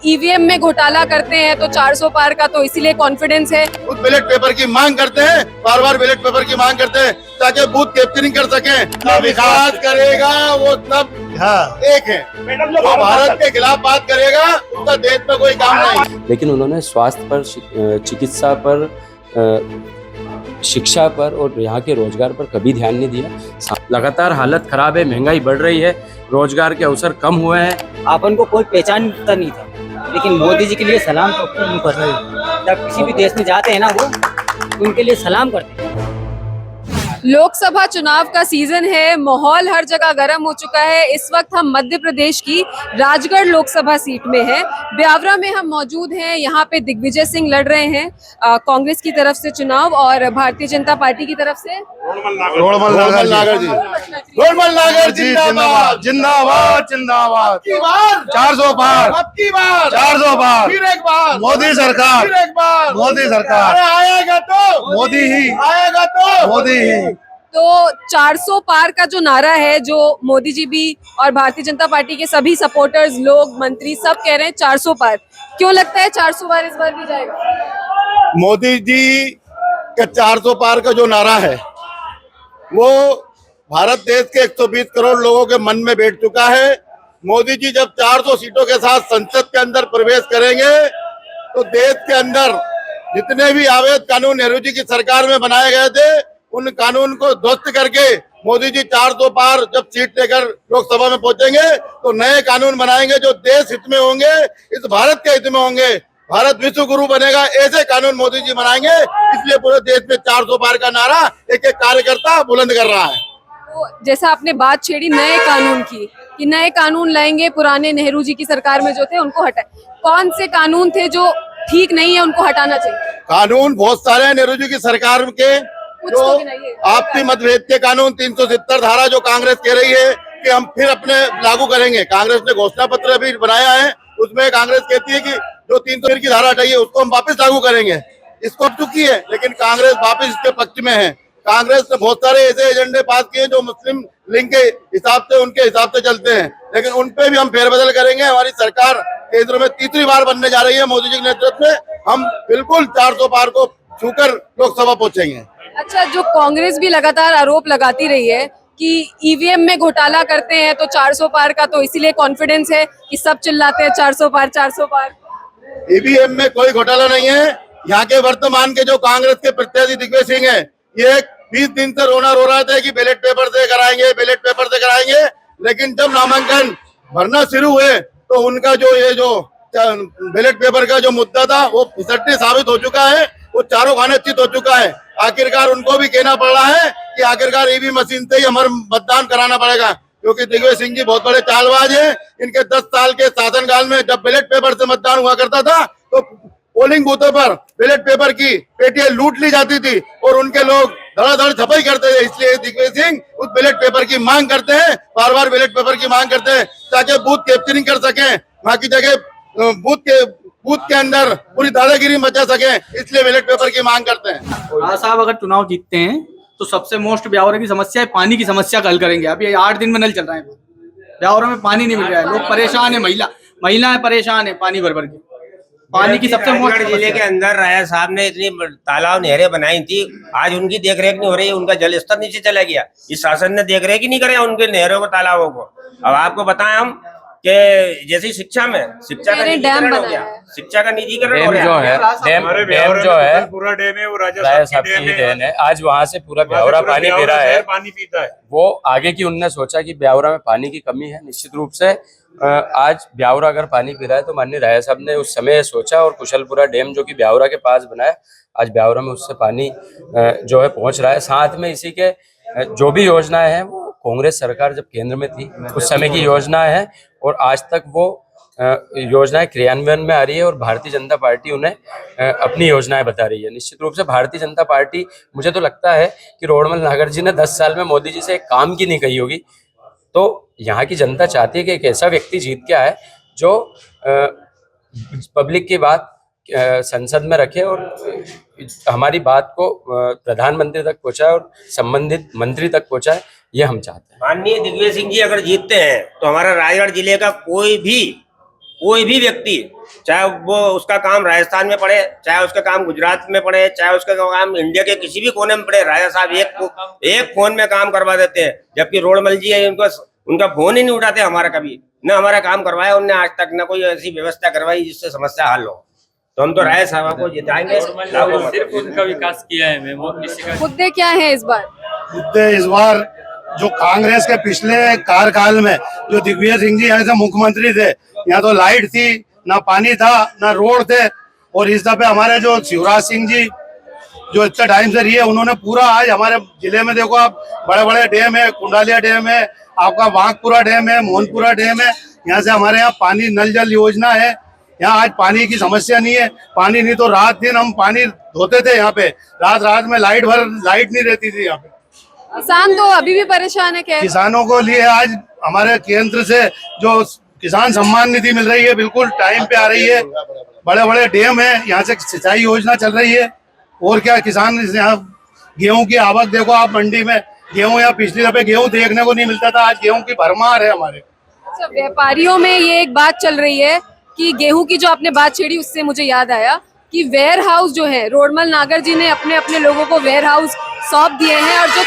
EVM में घोटाला करते हैं तो 400 पार का तो इसीलिए कॉन्फिडेंस है। उस बैलेट पेपर की मांग करते हैं, बार बार बैलेट पेपर की मांग करते हैं ताकि बूथ कैप्चरिंग कर सकें। विकास करेगा वो सब एक है, जो भारत के खिलाफ बात करेगा उसका देश में कोई काम नहीं। लेकिन उन्होंने स्वास्थ्य पर, चिकित्सा पर, शिक्षा पर और यहाँ के रोजगार पर कभी ध्यान नहीं दिया। लगातार हालत खराब है, महंगाई बढ़ रही है, रोजगार के अवसर कम हुए हैं। अपन को कोई पहचानता नहीं था, लेकिन मोदी जी के लिए सलाम तो नहीं कर रहे हैं। जब किसी भी देश में जाते हैं ना, वो उनके लिए सलाम करते हैं। लोकसभा चुनाव का सीजन है, माहौल हर जगह गर्म हो चुका है। इस वक्त हम मध्य प्रदेश की राजगढ़ लोकसभा सीट में हैं। ब्यावरा में हम मौजूद हैं। यहाँ पे दिग्विजय सिंह लड़ रहे हैं कांग्रेस की तरफ से चुनाव और भारतीय जनता पार्टी की तरफ से रोडमल नागर जी जिंदाबाद जिंदाबाद जिंदाबाद। 400 पार, 400 पार, फिर एक बार मोदी सरकार, फिर एक बार मोदी सरकार। आएगा तो मोदी ही, आएगा तो मोदी ही। तो 400 पार का जो नारा है, जो मोदी जी भी और भारतीय जनता पार्टी के सभी सपोर्टर्स, लोग, मंत्री सब कह रहे हैं 400 पार। क्यों लगता है 400 पार इस बार भी जाएगा? मोदी जी का 400 पार का जो नारा है वो भारत देश के 120 करोड़ लोगों के मन में बैठ चुका है। मोदी जी जब 400 सीटों के साथ संसद के अंदर प्रवेश करेंगे तो देश के अंदर जितने भी अवैध कानून नेहरू जी की सरकार में बनाए गए थे उन कानून को ध्वस्त करके मोदी जी 400 पार जब सीट लेकर लोकसभा में पहुंचेंगे तो नए कानून बनाएंगे जो देश हित में होंगे, इस भारत के हित में होंगे। भारत विश्व गुरु बनेगा, ऐसे कानून मोदी जी बनाएंगे। इसलिए पूरे देश में 400 पार का नारा एक एक कार्यकर्ता बुलंद कर रहा है। तो जैसा आपने बात छेड़ी नए कानून की, कि नए कानून लाएंगे, पुराने नेहरू जी की सरकार में जो थे उनको हटाए। कौन से कानून थे जो ठीक नहीं है, उनको हटाना चाहिए? कानून बहुत सारे हैं नेहरू जी की सरकार के, जो आपसी मतभेद के कानून 370 धारा जो कांग्रेस कह रही है कि हम फिर अपने लागू करेंगे। कांग्रेस ने घोषणा पत्र भी बनाया है, उसमें कांग्रेस कहती है कि जो 300 की धारा हटाई है उसको हम वापस लागू करेंगे। इसको चुकी है, लेकिन कांग्रेस वापस इसके पक्ष में है। कांग्रेस ने बहुत सारे ऐसे एजेंडे पास किए जो मुस्लिम लिंग के हिसाब से, उनके हिसाब से चलते हैं, लेकिन उनपे भी हम फेरबदल करेंगे। हमारी सरकार केंद्र में तीसरी बार बनने जा रही है मोदी जी के नेतृत्व में। हम बिल्कुल 400 पार को छूकर लोकसभा पहुंचेंगे। अच्छा, जो कांग्रेस भी लगातार आरोप लगाती रही है कि ईवीएम में घोटाला करते हैं तो 400 पार का तो इसीलिए कॉन्फिडेंस है कि सब चिल्लाते हैं 400 पार 400 पार। ईवीएम में कोई घोटाला नहीं है। यहाँ के वर्तमान के जो कांग्रेस के प्रत्याशी दिग्विजय सिंह है, ये 20 दिन से रो रहा था कि बैलेट पेपर से कराएंगे, बैलेट पेपर से कराएंगे। लेकिन जब नामांकन भरना शुरू हुए तो उनका जो ये जो बैलेट पेपर का जो मुद्दा था वो फिसड्डी साबित हो चुका है, वो चारों खाने चित हो चुका है। आखिरकार उनको भी कहना पड़ रहा है कि आखिरकार ईवी मशीन से ही हमारा मतदान कराना पड़ेगा, क्योंकि दिग्विजय सिंह जी बहुत बड़े चालबाज हैं। इनके 10 साल के शासनकाल में जब बैलेट पेपर से मतदान हुआ करता था तो पोलिंग बूथों पर बैलेट पेपर की पेटियां लूट ली जाती थी और उनके लोग धड़ाधड़ छपाई करते थे। इसलिए दिग्विजय सिंह उस बैलेट पेपर की मांग करते हैं, बार बार बैलेट पेपर की मांग करते हैं ताकि बूथ कैप्चरिंग कर सकें, बाकी जगह बूथ के अंदर पूरी दादागिरी मचा सके, इसलिए बैलेट पेपर की मांग करते हैं। साहब अगर चुनाव जीतते हैं तो सबसे मोस्ट ब्यावरा की समस्या है, पानी की समस्या का हल करेंगे। अभी 8 दिन में नल चल रहा है, ब्यावरा में पानी नहीं मिल रहा है, लोग परेशान है, महिलाएं परेशान है पानी भर के। पानी की सबसे मोस्ट जिले के अंदर राय साहब ने इतनी तालाब नहरें बनाई थी, आज उनकी देखरेख नहीं हो रही, उनका जल स्तर नीचे चला गया। इस शासन ने देखरेख ही नहीं करे उनके नहरों को, तालाबों को। अब आपको बताएं हम कि जैसे शिक्षा में, शिक्षा का निजीकरण हो गया, शिक्षा का निजीकरण हो गया। डैम जो है पूरा डैम है, वो राजा साहब की देन है। आज वहाँ से पूरा ब्यावरा पानी पी रहा है, पानी पीता है। वो आगे की उनने सोचा कि ब्यावरा में पानी की कमी है। निश्चित रूप से आज ब्यावरा अगर पानी पी रहा है तो माननीय राय साहब ने उस समय सोचा और कुशलपुरा डैम जो कि ब्यावरा के पास बनाया, आज ब्यावरा में उससे पानी जो है पहुंच रहा है। साथ में इसी के जो भी योजनाएं हैं वो कांग्रेस सरकार जब केंद्र में थी उस समय की योजनाएं हैं और आज तक वो योजनाएं क्रियान्वयन में आ रही है और भारतीय जनता पार्टी उन्हें अपनी योजनाएं बता रही है। निश्चित रूप से भारतीय जनता पार्टी, मुझे तो लगता है कि रोडमल नागर जी ने 10 साल में मोदी जी से एक काम की नहीं कही होगी। तो यहाँ की जनता चाहती है कि एक ऐसा व्यक्ति जीत के आए जो पब्लिक की बात संसद में रखे और हमारी बात को प्रधानमंत्री तक पहुंचाए और संबंधित मंत्री तक पहुंचाए, ये हम चाहते हैं। माननीय दिग्विजय सिंह जी अगर जीतते हैं तो हमारा राजगढ़ जिले का कोई भी कोई भी व्यक्ति, चाहे वो उसका काम राजस्थान में पड़े, चाहे उसका काम गुजरात में पड़े, चाहे उसका काम इंडिया के किसी भी कोने में पड़े, राजा साहब एक फोन में काम करवा देते हैं। जबकि रोडमल जी है, उनका फोन ही नहीं उठाते हमारा, कभी न हमारा काम करवाया उनने आज तक, न कोई ऐसी व्यवस्था करवाई जिससे समस्या हल हो। तो हम तो राय साहब को जिताएंगे। सिर्फ उनका विकास किया है मैम, और किसी का मुद्दे क्या है इस बार? मुद्दे इस बार जो कांग्रेस के पिछले कार्यकाल में जो दिग्विजय सिंह जी यहाँ से मुख्यमंत्री थे, यहाँ तो लाइट थी, ना पानी था, ना रोड थे। और इस दफे हमारे जो शिवराज सिंह जी जो इतने टाइम से रही है, उन्होंने पूरा आज हमारे जिले में देखो आप, बड़े बड़े डैम है, कुंडालिया डैम है, आपका बांकपुरा डैम है, मोहनपुरा डैम है। यहाँ से हमारे यहाँ पानी नल जल योजना है। यहाँ आज पानी की समस्या नहीं है। पानी नहीं तो रात दिन हम पानी धोते थे यहाँ पे, रात में लाइट नहीं रहती थी यहाँ पे। किसान तो अभी भी परेशान है। क्या किसानों को लिए आज हमारे केंद्र से जो किसान सम्मान निधि मिल रही है, बिल्कुल टाइम पे आ रही है। बड़े बड़े डैम है, यहाँ से सिंचाई योजना चल रही है। और क्या, किसान यहाँ गेहूं की आवक देखो आप, मंडी में गेहूं, या पिछली दफे गेहूं देखने को नहीं मिलता था, आज गेहूं की भरमार है हमारे। अच्छा, व्यापारियों में ये एक बात चल रही है कि गेहूं की जो आपने बात छेड़ी, उससे मुझे याद आया कि वेयर हाउस जो है, रोडमल नागर जी ने अपने अपने लोगों को वेयर हाउस सौंप दिए हैं, और जो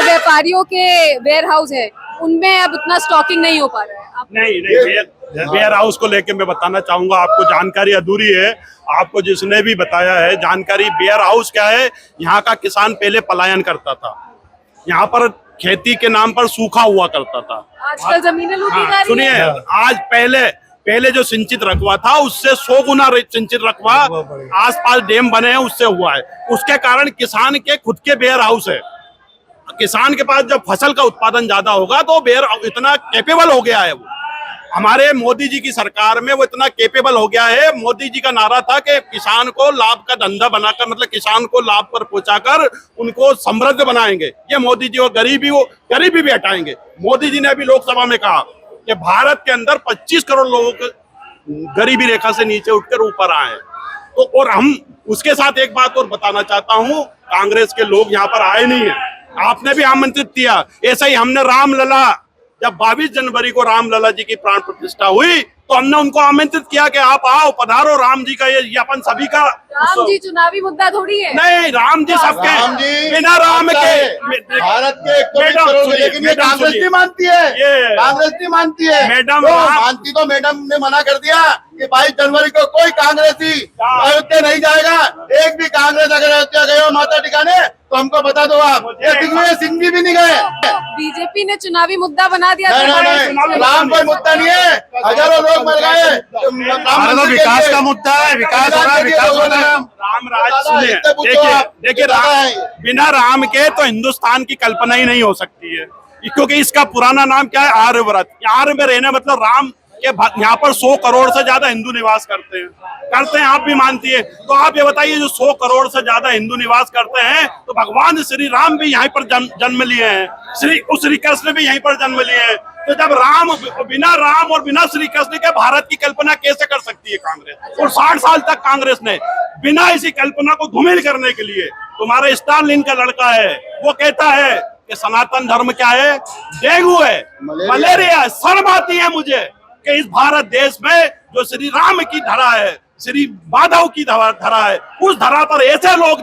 व्यापारियों के वेयर हाउस है उनमें अब उतना स्टॉकिंग नहीं हो पा रहा है। नहीं, वेयर हाउस को लेके मैं बताना चाहूंगा, आपको जानकारी अधूरी है। आपको जिसने भी बताया है जानकारी, वेयर हाउस क्या है, यहाँ का किसान पहले पलायन करता था, यहाँ पर खेती के नाम पर सूखा हुआ करता था। आजकल जमीनें लूटी जा रही सुनिए, हैं। आज पहले जो सिंचित रकबा था उससे 100 गुना सिंचित रकबा आसपास डैम बने हैं उससे हुआ है। उसके कारण किसान के खुद के वेयर हाउस है। किसान के पास जब फसल का उत्पादन ज्यादा होगा तो वेयर इतना कैपेबल हो गया है। वो हमारे मोदी जी की सरकार में वो इतना कैपेबल हो गया है। मोदी जी का नारा था कि किसान को लाभ का धंधा बनाकर, मतलब किसान को लाभ पर पहुंचाकर उनको समृद्ध बनाएंगे। ये मोदी जी, और गरीबी भी हटाएंगे। मोदी जी ने अभी लोकसभा में कहा कि भारत के अंदर 25 करोड़ लोगों को गरीबी रेखा से नीचे उठकर ऊपर आए। तो और हम उसके साथ एक बात और बताना चाहता हूँ, कांग्रेस के लोग यहाँ पर आए नहीं है, आपने भी आमंत्रित किया। ऐसा ही हमने रामलला, जब 22 जनवरी को रामलला जी की प्राण प्रतिष्ठा हुई तो हमने उनको आमंत्रित किया कि आप आओ, पधारो, राम जी का ये अपन सभी का। राम जी चुनावी मुद्दा थोड़ी है। नहीं, राम जी सबके, बिना राम के भारत के 120 करोड़, लेकिन ये कांग्रेस नहीं मानती है, कांग्रेस नहीं मानती है मैडम। मानती तो मैडम ने मना कर दिया कि 22 जनवरी को कोई कांग्रेसी अयोध्या नहीं जाएगा। एक भी कांग्रेस अगर अयोध्या गए हो माता टिकाने तो हमको बता दो आप। ये दिग्विजय सिंह जी भी नहीं गए। बीजेपी ने चुनावी मुद्दा बना दिया। नहीं, राम कोई मुद्दा नहीं है, हजारों लोग मर गए। तो विकास का मुद्दा है, विकास हो रहा है, विकास हो रहा है। राम राज, सुनिए, देखिए बिना राम के तो हिंदुस्तान की कल्पना ही नहीं हो सकती है, क्योंकि इसका पुराना नाम क्या है, आर्यव्रत। आर्य में रहने मतलब राम के यहाँ पर 100 करोड़ से ज्यादा हिंदू निवास करते हैं, आप भी मानती है। तो आप ये बताइए, जो 100 करोड़ से ज्यादा हिंदू निवास करते हैं, तो भगवान श्री राम भी यहीं पर जन्म लिए हैं, श्री कृष्ण भी यहीं पर जन्म लिए हैं। तो जब बिना राम और बिना श्री कृष्ण के भारत की कल्पना कैसे कर सकती है कांग्रेस? और 60 साल तक कांग्रेस ने बिना इसी कल्पना को धूमिल करने के लिए, तुम्हारे स्टालिन का लड़का है, वो कहता है कि सनातन धर्म क्या है, डेंगू है, मलेरिया है। शर्म आती है मुझे कि इस भारत देश में जो श्री राम की धरा है, श्री माधव की धरा है, उस धरा पर ऐसे लोग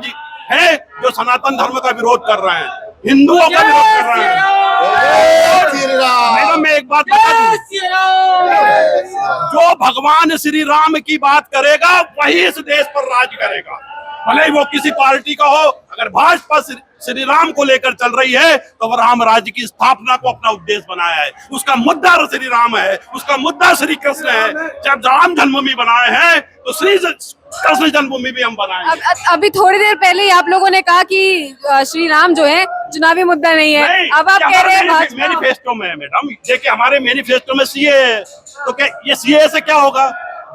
हैं जो सनातन धर्म का विरोध कर रहे हैं, हिंदुओं का विरोध कर रहे हैं। मैडम, मैं एक बात बता दूं, जो भगवान श्री राम की बात करेगा वही इस देश पर राज करेगा, भले ही वो किसी पार्टी का हो। अगर भाजपा श्री राम को लेकर चल रही है तो वो राम राज्य की स्थापना को अपना उद्देश्य बनाया है। उसका मुद्दा श्री राम है, उसका मुद्दा श्री कृष्ण है। जब राम जन्मभूमि बनाए हैं तो श्री कृष्ण जन्मभूमि भी हम बनाए। अभी थोड़ी देर पहले ही आप लोगों ने कहा कि श्री राम जो है चुनावी मुद्दा नहीं है। अब आप कह रहे हैं मैनिफेस्टो में है। मैडम देखिए, हमारे मैनिफेस्टो में सीए है, तो क्या ये सीए से क्या होगा?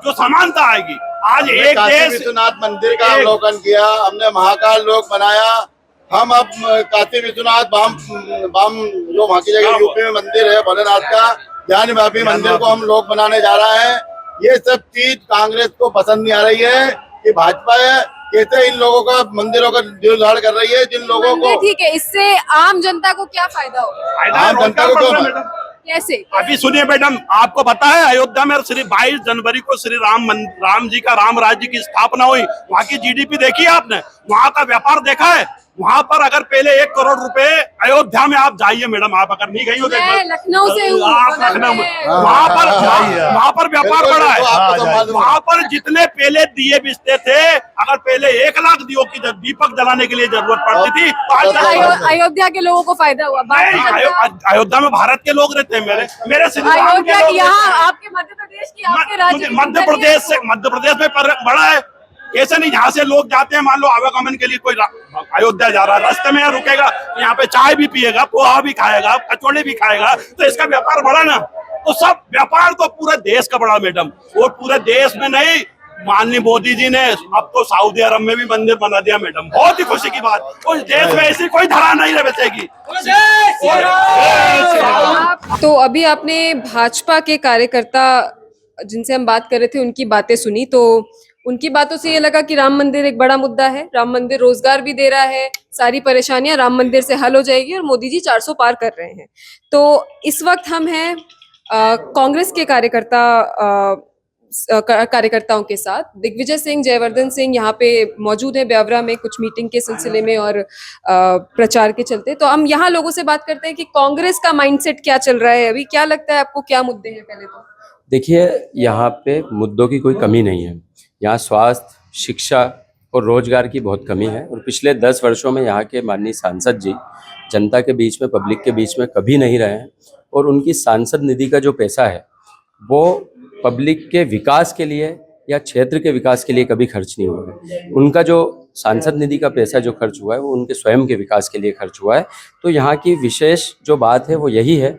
जो समानता आएगी। आज एक देश, विश्वनाथ मंदिर का अवलोकन किया हमने, महाकाल लोक बनाया। हम अब काशी विश्वनाथ बाम जो वहाँ की जगह यूपी में मंदिर है भोलेनाथ का, ज्ञान व्यापी मंदिर को हम लोग बनाने जा रहे हैं। ये सब चीज कांग्रेस को पसंद नहीं आ रही है कि भाजपा है कैसे इन लोगों का मंदिरों का जीर्णोद्धार कर रही है। जिन लोगों को, ठीक है, इससे आम जनता को क्या फायदा होगा? आम जनता को कैसे? अभी सुनिए मैडम, आपको पता है अयोध्या में सिर्फ 22 जनवरी को श्री राम जी का राम राज्य की स्थापना हुई। वहाँ की जीडीपी देखी है आपने? वहाँ का व्यापार देखा है? वहाँ पर अगर पहले 1 करोड़ रुपए, अयोध्या में आप जाइए मैडम, आप अगर नहीं गई हो मैं लखनऊ से हूँ, आप लखनऊ में, वहाँ पर व्यापार बढ़ा है। वहाँ पर जितने पहले दिए बिचते थे, अगर पहले 1 लाख दियो की दीपक जलाने के लिए जरूरत पड़ती थी तो आज अयोध्या के लोगों को फायदा हुआ। अयोध्या में भारत के लोग रहते हैं, मेरे अयोध्या की, यहाँ आपके मध्य प्रदेश की, आपके राज्य की, मध्य प्रदेश में बड़ा है। ऐसा नहीं, यहाँ से लोग जाते हैं, मान लो आवागमन के लिए, कोई अयोध्या जा रहा है, रास्ते में रुकेगा, यहाँ पे चाय भी पिएगा, पोहा भी खाएगा, कचौड़ी भी खाएगा, तो इसका व्यापार बढ़ा ना। तो सब व्यापार तो पूरे देश का बढ़ा मैडम, और पूरे देश में नहीं, माननीय मोदी जी ने अब तो सऊदी अरब में भी मंदिर बना दिया मैडम, बहुत ही खुशी की बात। उस देश में ऐसी कोई धरा नहीं रह बचेगी। तो अभी आपने भाजपा के कार्यकर्ता जिनसे हम बात कर रहे थे उनकी बातें सुनी, तो उनकी बातों से ये लगा कि राम मंदिर एक बड़ा मुद्दा है, राम मंदिर रोजगार भी दे रहा है, सारी परेशानियां राम मंदिर से हल हो जाएगी और मोदी जी 400 पार कर रहे हैं। तो इस वक्त हम हैं कांग्रेस के कार्यकर्ताओं के साथ। दिग्विजय सिंह, जयवर्धन सिंह यहाँ पे मौजूद है ब्यावरा में कुछ मीटिंग के सिलसिले में और प्रचार के चलते। तो हम यहाँ लोगों से बात करते हैं कि कांग्रेस का माइंडसेट क्या चल रहा है अभी, क्या लगता है आपको, क्या मुद्दे हैं? पहले तो देखिए, यहाँ पे मुद्दों की कोई कमी नहीं है। यहाँ स्वास्थ्य, शिक्षा और रोजगार की बहुत कमी है, और पिछले 10 वर्षों में यहाँ के माननीय सांसद जी जनता के बीच में, पब्लिक के बीच में कभी नहीं रहे हैं, और उनकी सांसद निधि का जो पैसा है वो पब्लिक के विकास के लिए या क्षेत्र के विकास के लिए कभी खर्च नहीं हुआ है। उनका जो सांसद निधि का पैसा जो खर्च हुआ है वो उनके स्वयं के विकास के लिए खर्च हुआ है। तो यहाँ की विशेष जो बात है वो यही है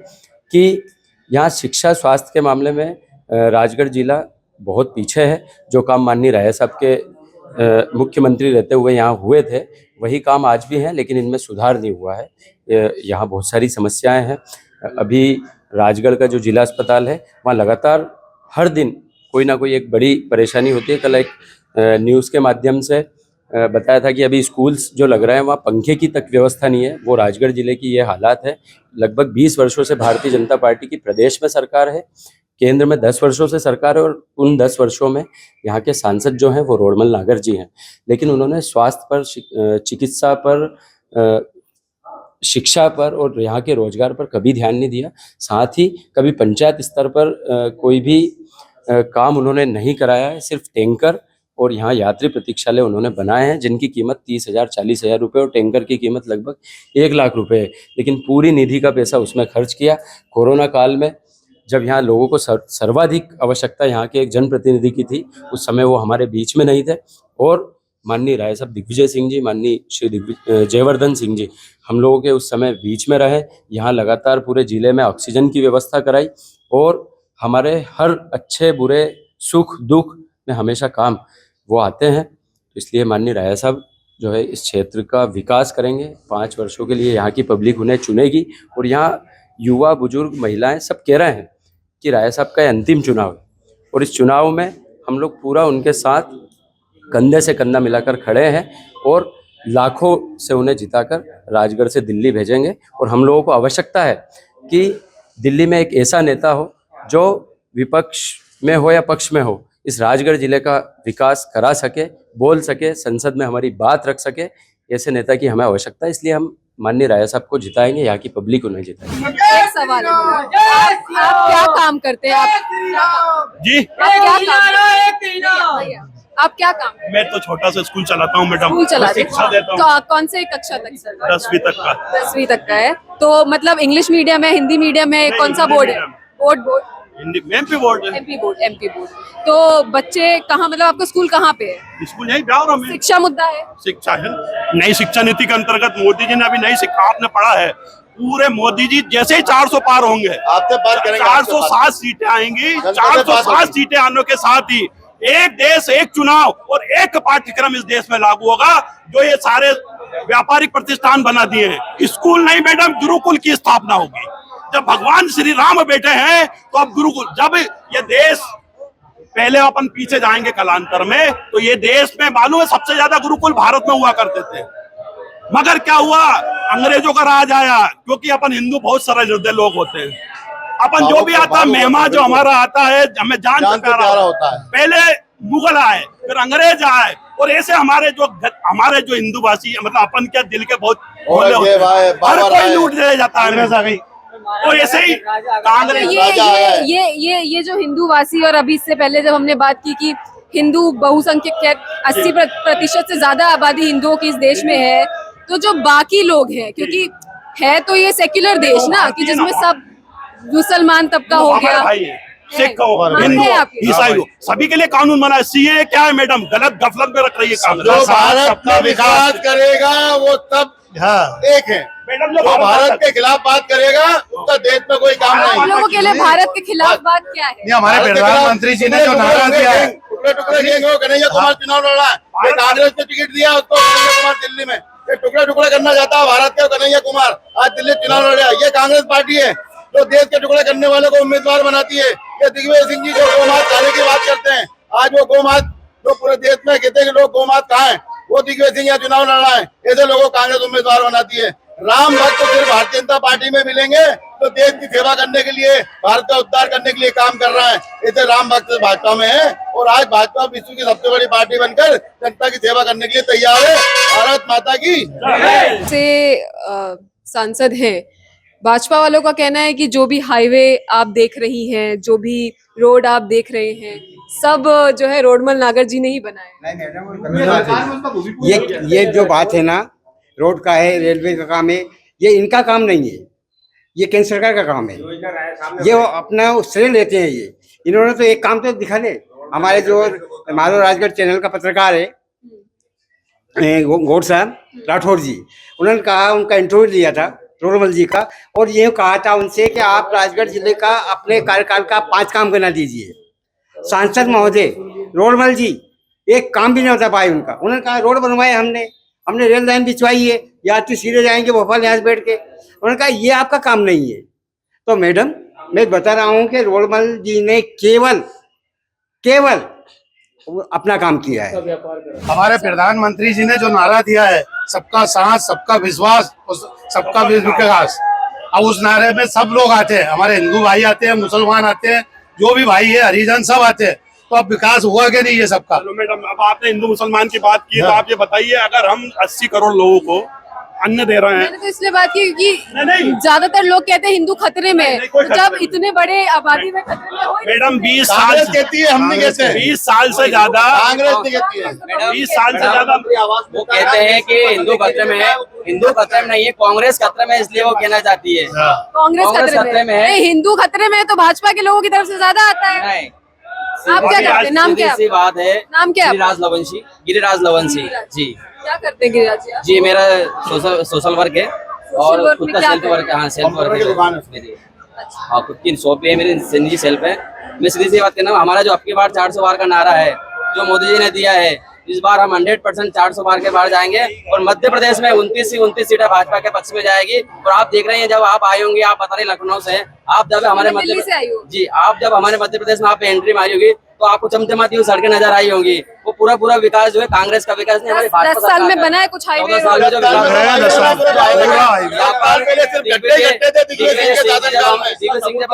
कि यहाँ शिक्षा, स्वास्थ्य के मामले में राजगढ़ जिला बहुत पीछे है। जो काम माननीय राय साहब के मुख्यमंत्री रहते हुए यहाँ हुए थे, वही काम आज भी हैं, लेकिन इनमें सुधार नहीं हुआ है। यहाँ बहुत सारी समस्याएं हैं। अभी राजगढ़ का जो जिला अस्पताल है, वहाँ लगातार हर दिन कोई ना कोई एक बड़ी परेशानी होती है। कल एक न्यूज़ के माध्यम से बताया था कि अभी स्कूल्स जो लग रहे हैं वहाँ पंखे की तक व्यवस्था नहीं है। वो राजगढ़ जिले की ये हालात है। लगभग 20 वर्षों से भारतीय जनता पार्टी की प्रदेश में सरकार है, केंद्र में 10 वर्षों से सरकार है, और उन 10 वर्षों में यहाँ के सांसद जो हैं वो रोडमल नागर जी हैं, लेकिन उन्होंने स्वास्थ्य पर, चिकित्सा पर, शिक्षा पर और यहाँ के रोजगार पर कभी ध्यान नहीं दिया। साथ ही कभी पंचायत स्तर पर कोई भी काम उन्होंने नहीं कराया है। सिर्फ टैंकर और यहाँ यात्री प्रतीक्षालय उन्होंने बनाए हैं, जिनकी कीमत 30,000 40,000 रुपये और टैंकर की कीमत लगभग 1 लाख रुपए है, लेकिन पूरी निधि का पैसा उसमें खर्च किया। कोरोना काल में जब यहाँ लोगों को सर्वाधिक आवश्यकता यहाँ के एक जनप्रतिनिधि की थी, उस समय वो हमारे बीच में नहीं थे, और माननीय राय साहब दिग्विजय सिंह जी, माननीय श्री जयवर्धन सिंह जी हम लोगों के उस समय बीच में रहे। यहाँ लगातार पूरे जिले में ऑक्सीजन की व्यवस्था कराई, और हमारे हर अच्छे बुरे सुख दुख में हमेशा काम वो आते हैं। तो इसलिए माननीय राय साहब जो है इस क्षेत्र का विकास करेंगे। 5 वर्षों के लिए यहाँ की पब्लिक उन्हें चुनेगी, और यहाँ युवा, बुजुर्ग, महिलाएं सब कह रहे हैं कि राय साहब का अंतिम चुनाव है, और इस चुनाव में हम लोग पूरा उनके साथ कंधे से कंधा मिलाकर खड़े हैं, और लाखों से उन्हें जिताकर राजगढ़ से दिल्ली भेजेंगे। और हम लोगों को आवश्यकता है कि दिल्ली में एक ऐसा नेता हो जो विपक्ष में हो या पक्ष में हो, इस राजगढ़ जिले का विकास करा सके, बोल सके, संसद में हमारी बात रख सके। ऐसे नेता की हमें आवश्यकता है, इसलिए हम माननीय राय साहब को जिताएंगे, यहाँ की पब्लिक उन्हें जिताएंगे। एक सवाल है, आप क्या काम करते हैं? आप क्या काम? मैं तो छोटा सा स्कूल चलाता हूँ मैडम, स्कूल चलाते हैं? शिक्षा देता हूँ। कौन से कक्षा तक सर? 10वीं तक का। 10वीं तक का है, तो मतलब इंग्लिश मीडियम है, हिंदी मीडियम है, कौन सा बोर्ड है? बोर्ड हिंदी एमपी बोर्ड है। MP board. तो बच्चे कहाँ, मतलब आपका स्कूल कहाँ पे है? स्कूल यही ब्यावरा में। शिक्षा मुद्दा है? शिक्षा है, नई शिक्षा नीति के अंतर्गत मोदी जी ने अभी नई शिक्षा, आपने पढ़ा है, पूरे मोदी जी जैसे ही 400 पार होंगे, आपसे बात करेंगे, 407 सीटें आएंगी। 407 सीटें आने के साथ ही एक देश एक चुनाव और एक पाठ्यक्रम इस देश में लागू होगा, जो ये सारे व्यापारिक प्रतिष्ठान बना दिए हैं। स्कूल नहीं मैडम, गुरुकुल की स्थापना होगी। जब भगवान श्री राम बैठे हैं तो अब गुरुकुल, जब ये देश, पहले अपन पीछे जाएंगे कालांतर में, तो ये देश में मालूम है सबसे ज्यादा गुरुकुल भारत में हुआ करते थे। मगर क्या हुआ, अंग्रेजों का राज आया, क्योंकि अपन हिंदू बहुत सरल हृदय लोग होते हैं। अपन जो भी आता मेहमान जो हमारा आता है हमें जान से जान से प्यारा प्यारा होता है। पहले मुगल आए, फिर अंग्रेज आए, और ऐसे हमारे जो हिंदूवासी मतलब अपन क्या दिल के बहुत भोले होते औरंगजेब आए, हैं, हर बाबर कोई आए, लूट ले जाता है। कांग्रेस आ गई। तो ऐसे ही कांग्रेस राजा है। ये जो हिंदूवासी, और अभी इससे पहले जब हमने बात की कि हिंदू बहुसंख्यक 80% से ज्यादा आबादी हिंदुओं की इस देश में है, तो जो बाकी लोग हैं, क्योंकि है तो ये सेक्युलर देश ना, कि जिसमें सब मुसलमान तबका हो हमारे गया, भाई है, सिख हो, मानते हिंदू हैं हो, आपके? ईसाई हो, सभी के लिए कानून बना है। सीए क्या है मैडम, गलत गफलत में रख रही है काम। जो भारत में विकास करेगा वो सब हाँ एक है, मैडम जो भारत के खिलाफ बात करेगा उसका देश में कोई काम आप नहीं। लोगों के लिए भारत के खिलाफ बात क्या है? ये हमारे प्रधानमंत्री जी ने जो नारा दिया है, टुकड़े टुकड़े गैंग हो, कन्हैया कुमार चुनाव लड़ रहा है, ये कांग्रेस ने टिकट दिया उसको, कन्हैया कुमार दिल्ली में, ये टुकड़े टुकड़े करना चाहता है भारत के कन्हैया कुमार, आज दिल्ली चुनाव लड़ रहा है। ये कांग्रेस पार्टी है जो देश के टुकड़े करने वालों को उम्मीदवार बनाती है। ये दिग्विजय सिंह जी जो गौमात खाने की बात करते हैं, आज वो गौमात जो पूरे देश में कहते हैं कि लोग गौमात खाएं, वो दिग्विजय सिंह यहाँ चुनाव लड़ रहा है। ऐसे लोगों को कांग्रेस उम्मीदवार बनाती है। राम भक्त तो सिर्फ भारतीय जनता पार्टी में मिलेंगे तो देश की सेवा करने के लिए, भारत का उद्धार करने के लिए काम कर रहा है। ऐसे राम भक्त भाजपा में है, और आज भाजपा विश्व की सबसे बड़ी पार्टी बनकर जनता की सेवा करने के लिए तैयार है। भारत माता की से सांसद हैं, भाजपा वालों का कहना है कि जो भी हाईवे आप देख रही हैं, जो भी रोड आप देख रहे हैं, सब जो है रोडमल नागर जी ने ही बनाया है। ये जो बात है ना, रोड का है, रेलवे का काम है, ये इनका काम नहीं है, ये केंद्र सरकार का काम है। ये वो अपना श्रेय लेते हैं। ये इन्होंने तो एक काम तो दिखा दे। हमारे जो माधव राजगढ़ चैनल का पत्रकार है गौड़ साहब राठौर जी, उन्होंने कहा, उनका इंटरव्यू लिया था रोडमल जी का, और ये कहा था उनसे कि आप राजगढ़ जिले का अपने कार्यकाल का 5 काम करना दीजिए। सांसद महोदय रोडमल जी एक काम भी नहीं होता पाए उनका। उन्होंने कहा रोड बनवाए हमने रेल लाइन बिछवाई है, यात्री सीधे जाएंगे भोपाल यहाँ से बैठ के। उन्होंने कहा ये आपका काम नहीं है। तो मैडम मैं बता रहा हूँ कि रोडमल जी ने केवल अपना काम किया है। हमारे प्रधानमंत्री जी ने जो नारा दिया है, सबका साथ, सबका विश्वास और सबका विकास, अब उस नारे में सब लोग आते हैं, हमारे हिंदू भाई आते हैं, मुसलमान आते हैं, जो भी भाई है, हरिजन सब आते हैं। तो अब विकास हुआ कि नहीं ये सबका? मैडम अब आपने हिंदू मुसलमान की बात की, तो आप ये बताइए, अगर हम 80 करोड़ लोगों को अन्न दे रहे हैं। मैंने तो इसलिए बात की नहीं। क्योंकि ज्यादातर लोग कहते हैं हिंदू खतरे में है, कोई तो खतरे जब में इतने बड़े आबादी में खतरे में हो ही नहीं मैडम सकते। 20 साल कांग्रेस कहती है, हम नहीं कहते हैं। 20 साल से ज्यादा कांग्रेस नहीं कहती है। 20 साल से ज्यादा वो कहते हैं कि हिंदू खतरे में है, हिंदू खतरे में नहीं है, कांग्रेस खतरे में है, इसलिए वो कहना चाहती है। कांग्रेस खतरे में है। नहीं, हिंदू खतरे में है तो भाजपा के लोगों की तरफ से ज्यादा आता है। नहीं, आप क्या करते हैं? नाम क्या है सीधी सी बात है। नाम क्या है गिरिराज लवंशी जी। क्या करते हैं गिरिराज जी? जी मेरा सोशल वर्क है, और वर्क खुद में का क्या सेल्फ वर्क है। हाँ, सेल्फ वर्क है दुकान है मेरी। हाँ, खुद की शॉप है मेरी, निजी सेल्फ है। मैं सीधी सी बात करना, हमारा जो आपकी बार 400 बार का नारा है जो मोदी जी ने दिया है, इस बार हम 100% 400 बार के बाहर जाएंगे, और मध्य प्रदेश में 29 सीटें भाजपा के पक्ष में जाएगी। और आप देख रहे हैं, जब आप आए होंगे, आप बता रहे लखनऊ से, आप जब हमारे दिल्ली से आई हो। जी, आप जब हमारे मध्य प्रदेश में आप एंट्री मारी होगी, तो आपको चमचमाती हुई सड़कें नजर आई होंगी। वो पूरा विकास जो है कांग्रेस का विकास नहीं, हमारी 10 साल में बना है कुछ हाईवे? 14 साल में जो विकास है, 10 साल में यहाँ पर पहले सिर्फ गड्ढे थे दिग्विजय सिंह के शासनकाल में। दिग्विजय सिंह जब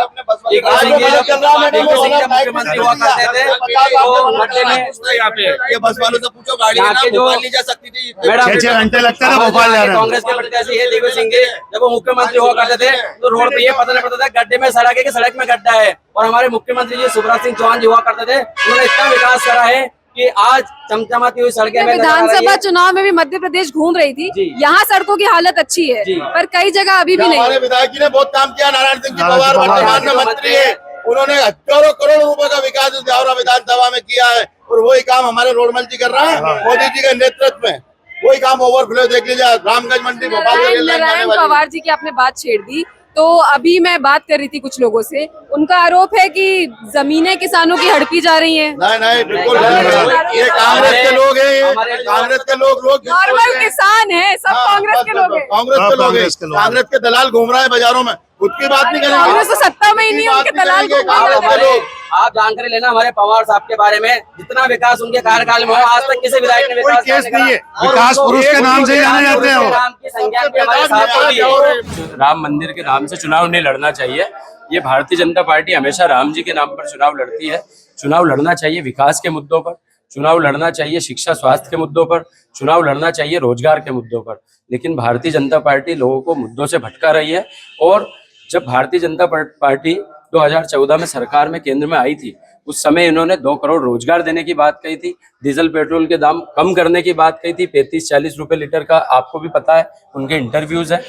मुख्यमंत्री हुआ करते थे, तो गड्ढे में यहाँ पे ये बस वालों से पूछो, गाड़ी यहाँ के जो ली जा सकती थी। मैडम 6 घंटे लगते थे भोपाल जाने में। कांग्रेस के प्रत्याशी है दिग्विजय सिंह जी, जब वो मुख्यमंत्री हुआ करते थे तो रोड पे ये पता नहीं पड़ता था गड्ढे में सड़क है कि सड़क में गड्ढा है। और हमारे मुख्यमंत्री जी शिवराज सिंह चौहान जी हुआ करते थे, उन्होंने इतना विकास करा है कि आज चमचमाती हुई सड़कें में विधानसभा चुनाव में भी मध्य प्रदेश घूम रही थी, जी। यहाँ सड़कों की हालत अच्छी है, पर कई जगह अभी भी नहीं। हमारे विधायक जी ने बहुत काम किया। नारायण सिंह जी पवार वर्तमान में मंत्री है, उन्होंने हजारों करोड़ रुपए का विकास इस ब्यावरा विधानसभा में किया है, और वही काम हमारे रोडमल जी कर रहा है मोदी जी के नेतृत्व में। वही काम ओवरफ्लो देख लीजिए, रामगंज मंडी भोपाल में रेल लाइन आने नारायण वाली है। पवार जी की आपने बात छेड़ दी, तो अभी मैं बात कर रही थी कुछ लोगों से, उनका आरोप है कि जमीनें किसानों की हड़पी जा रही हैं। नहीं बिल्कुल नहीं। ये कांग्रेस के लोग हैं, ये कांग्रेस के लोग नॉर्मल किसान है, सब कांग्रेस के लोग हैं। कांग्रेस के लोग हैं, कांग्रेस के दलाल घूम रहे हैं बाजारों में, खुद की बात नहीं करेंगे। कांग्रेस तो सत्ता में ही नहीं है, उनके दलाल घूम रहे हैं। आप जानकारी लेना हमारे पवार साहब के बारे में, जितना विकास उनके कार्यकाल में हुआ, आज तक किसी विधायक ने कोई विकास केस नहीं है, और विकास उनको पुरुष के नाम से ही जाने जाते हैं वो। नाम की संज्ञा भी हमारे साथ होती है। राम मंदिर के नाम से चुनाव नहीं लड़ना चाहिए। ये भारतीय जनता पार्टी हमेशा राम जी के नाम पर चुनाव लड़ती है। चुनाव लड़ना चाहिए विकास के मुद्दों पर, चुनाव लड़ना चाहिए शिक्षा स्वास्थ्य के मुद्दों पर, चुनाव लड़ना चाहिए रोजगार के मुद्दों पर। लेकिन भारतीय जनता पार्टी लोगों को मुद्दों से भटका रही है। और जब भारतीय जनता पार्टी 2014 में सरकार में केंद्र में आई थी, उस समय इन्होंने 2 करोड़ रोजगार देने की बात कही थी, डीजल पेट्रोल के दाम कम करने की बात कही थी, 35-40 रुपए लीटर का, आपको भी पता है, उनके इंटरव्यूज है।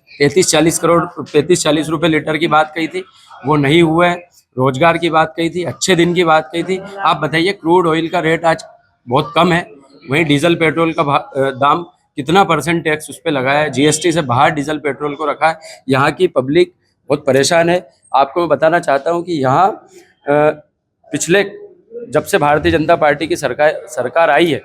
35-40 रुपए लीटर की बात कही थी, वो नहीं हुआ है। रोजगार की बात कही थी, अच्छे दिन की बात कही थी। आप बताइए, क्रूड ऑयल का रेट आज बहुत कम है, वहीं डीजल पेट्रोल का दाम कितना % टैक्स उस पर लगाया है, जीएसटी से बाहर डीजल पेट्रोल को रखा है। यहाँ की पब्लिक बहुत परेशान है। आपको मैं बताना चाहता हूँ कि यहाँ पिछले जब से भारतीय जनता पार्टी की सरकार आई है,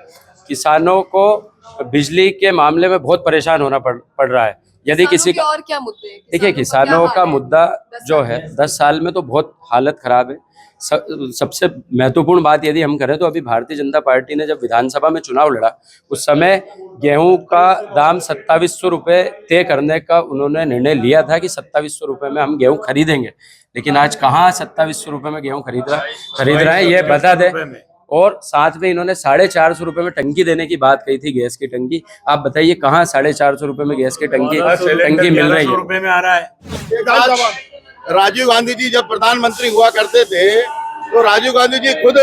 किसानों को बिजली के मामले में बहुत परेशान होना पड़ रहा है। यदि किसी के और क्या मुद्दे हैं? देखिए, किसानों का मुद्दा जो है 10 साल में तो बहुत हालत खराब है। सबसे महत्वपूर्ण बात यदि हम करें तो अभी भारतीय जनता पार्टी ने जब विधानसभा में चुनाव लड़ा, उस समय गेहूं का दाम 2700 रुपये तय करने का उन्होंने निर्णय लिया था कि 2700 रुपये में हम गेहूं खरीदेंगे। लेकिन आज कहाँ 2700 रुपये में गेहूं खरीद रहा है, ये बता दें। और साथ में इन्होंने 450 रुपये में टंकी देने की बात कही थी, गैस की टंकी। आप बताइए कहाँ 450 रुपये में गैस की टंकी मिल रही है? में आ रहा है। राजीव गांधी जी जब प्रधानमंत्री हुआ करते थे तो राजीव गांधी जी खुद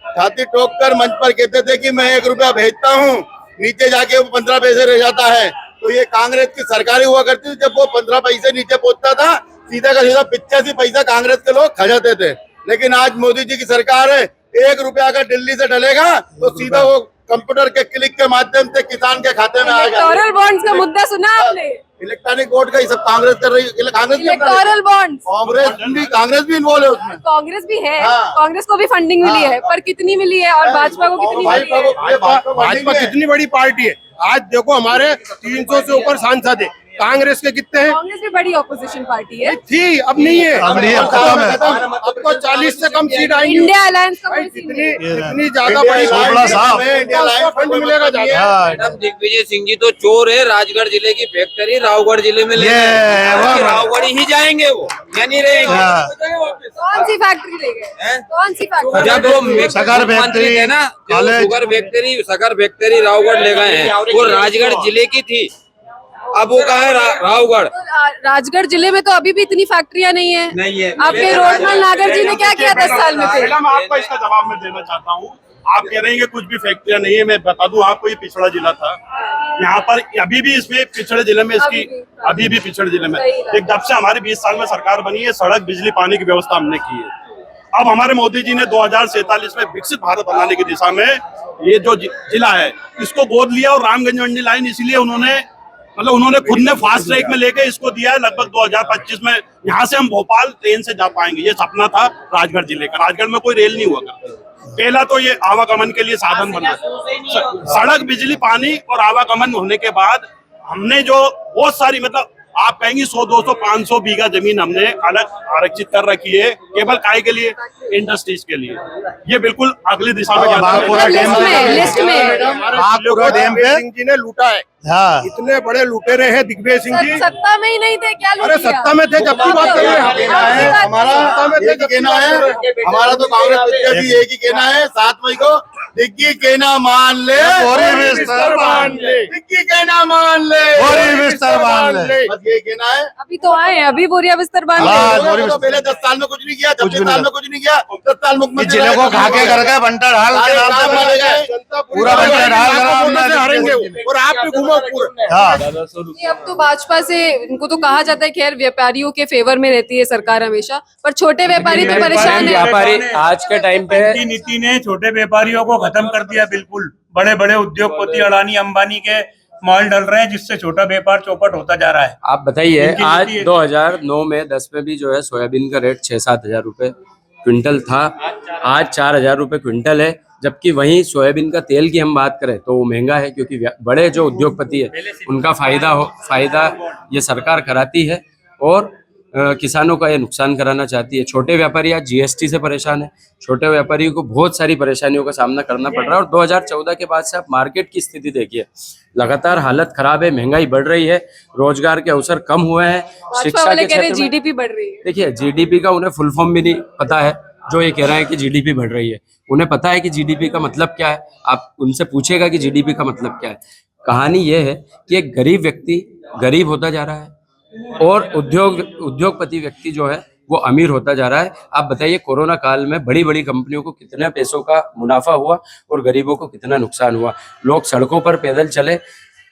छाती ठोक कर मंच पर कहते थे कि मैं 1 रुपया भेजता हूँ, नीचे जाके वो 15 पैसे रह जाता है। तो ये कांग्रेस की सरकार हुआ करती थी, जब वो 15 पैसे नीचे पहुंचता था, सीधा का सीधा 85 पैसा कांग्रेस के लोग खा जाते थे। लेकिन आज मोदी जी की सरकार है, 1 रुपया अगर दिल्ली से डलेगा तो सीधा वो कंप्यूटर के क्लिक के माध्यम से किसान के खाते में आएगा। इलेक्टोरल बॉन्ड्स का मुद्दा सुना आपने? इलेक्ट्रॉनिक वोट का ये सब कांग्रेस कर रही है। कांग्रेस इलेक्टोरल बॉन्ड्स, कांग्रेस भी इन्वॉल्व है उसमें। कांग्रेस भी है, हाँ। कांग्रेस को भी फंडिंग मिली है, पर कितनी मिली है और भाजपा को कितनी मिली है? भाजपा कितनी बड़ी पार्टी है। आज देखो, हमारे 300 से ऊपर सांसद है, कांग्रेस के कितने हैं? कांग्रेस भी बड़ी ऑपोजिशन पार्टी है। थी, अब नहीं है, अब अब तो 40 से कम सीट आएंगी। इंडिया अलायंस का इतनी ज्यादा बड़ी फंड मिलेगा ज्यादा। मैडम दिग्विजय सिंह जी तो चोर है, राजगढ़ जिले की फैक्ट्री रावगढ़ जिले में ले रावगढ़ ही जाएंगे, वो या नहीं रहेंगे। कौन सी फैक्ट्री ले गए? कौन सी फैक्ट्री? जब वो मुख्यमंत्री थे ना, शुगर फैक्ट्री रावगढ़ ले गए हैं, वो राजगढ़ जिले की थी, अब वो कहा है रावगढ़। राजगढ़ जिले में तो अभी भी इतनी फैक्ट्रियां नहीं है। आपके रोडमल नागर जी ने क्या किया 10 साल में? फिर मैं आपको इसका जवाब मैं देना चाहता हूँ। आप कह रहे हैं कि कुछ भी फैक्ट्रियां नहीं है, मैं बता दूं आपको, ये पिछड़ा जिला था। यहाँ पर अभी भी इसमें पिछड़े जिले में इसकी अभी भी पिछड़े जिले में जब से हमारी 20 साल में सरकार बनी है, सड़क बिजली पानी की व्यवस्था हमने की है। अब हमारे मोदी जी ने 2047 में विकसित भारत बनाने की दिशा में ये जो जिला है इसको गोद लिया, और रामगंज मंडी लाइन इसलिए उन्होंने खुद ने फास्ट ट्रैक में लेके इसको दिया है। लगभग 2025 में यहाँ से हम भोपाल ट्रेन से जा पाएंगे, ये सपना था राजगढ़ जिले का। राजगढ़ में कोई रेल नहीं हुआ करती। पहला तो ये आवागमन के लिए साधन बना, सड़क बिजली पानी और आवागमन होने के बाद हमने जो बहुत सारी आप कहेंगे 100, 200, 500 बीघा जमीन हमने अलग आरक्षित कर रखी है, केवल काय के लिए, इंडस्ट्रीज के लिए। ये बिल्कुल अगली दिशा में लिस्ट में सिंह जी ने लूटा है। इतने बड़े लुटेरे हैं दिग्विजय सिंह जी। सत्ता में ही नहीं थे क्या? अरे सत्ता में थे, जब की बात कर रहे हैं। हमारा तो कांग्रेस प्रत्याशी एक ही कहना है, 7 मई को डिग्गी कहना मान ले, डिग्गी कहना मान ले, बस ये कहना है। अभी तो आए, अभी बोरिया बिस्तर बांध तो पहले 10 साल में कुछ नहीं किया, 26 साल में कुछ नहीं किया, 10 साल मुख्यमंत्री जिले को खा के कर गए, बंटा ढाल के नाम से पूरा बंटा ढाल हारेंगे और आप भी घूमो पूरा। अब तो भाजपा से इनको तो कहा जाता है, खैर व्यापारियों के फेवर में रहती है सरकार हमेशा, पर छोटे व्यापारी तो परेशान है। व्यापारी आज के टाइम पे नीति ने छोटे व्यापारियों को खत्म कर दिया बिल्कुल। बड़े बड़े उद्योगपति अडानी अंबानी के मॉल डल रहे हैं, जिससे छोटा व्यापार चौपट होता जा रहा है। आप बताइए, आज 2009 में 10 में भी जो है सोयाबीन का रेट 6-7 हजार रुपए क्विंटल था, आज 4,000 रुपए क्विंटल है। जबकि वहीं सोयाबीन का तेल की हम बात करें तो वो महंगा है, क्योंकि बड़े जो उद्योगपति है उनका फायदा ये सरकार कराती है। और किसानों का ये नुकसान कराना चाहती है। छोटे व्यापारी आज जीएसटी से परेशान है, छोटे व्यापारियों को बहुत सारी परेशानियों का सामना करना पड़ रहा है। और 2014 के बाद से आप मार्केट की स्थिति देखिए, लगातार हालत खराब है, महंगाई बढ़ रही है, रोजगार के अवसर कम हुए हैं, भाजपा वाले कह रहे हैं जीडीपी बढ़ रही है। देखिए जीडीपी का उन्हें फुल फॉर्म भी नहीं पता है, जो ये कह रहे हैं कि जीडीपी बढ़ रही है। उन्हें पता है कि जीडीपी का मतलब क्या है, आप उनसे पूछेगा कि जीडीपी का मतलब क्या है। कहानी ये है कि एक गरीब व्यक्ति गरीब होता जा रहा है और उद्योगपति व्यक्ति जो है वो अमीर होता जा रहा है। आप बताइए कोरोना काल में बड़ी बड़ी कंपनियों को कितने पैसों का मुनाफा हुआ और गरीबों को कितना नुकसान हुआ। लोग सड़कों पर पैदल चले,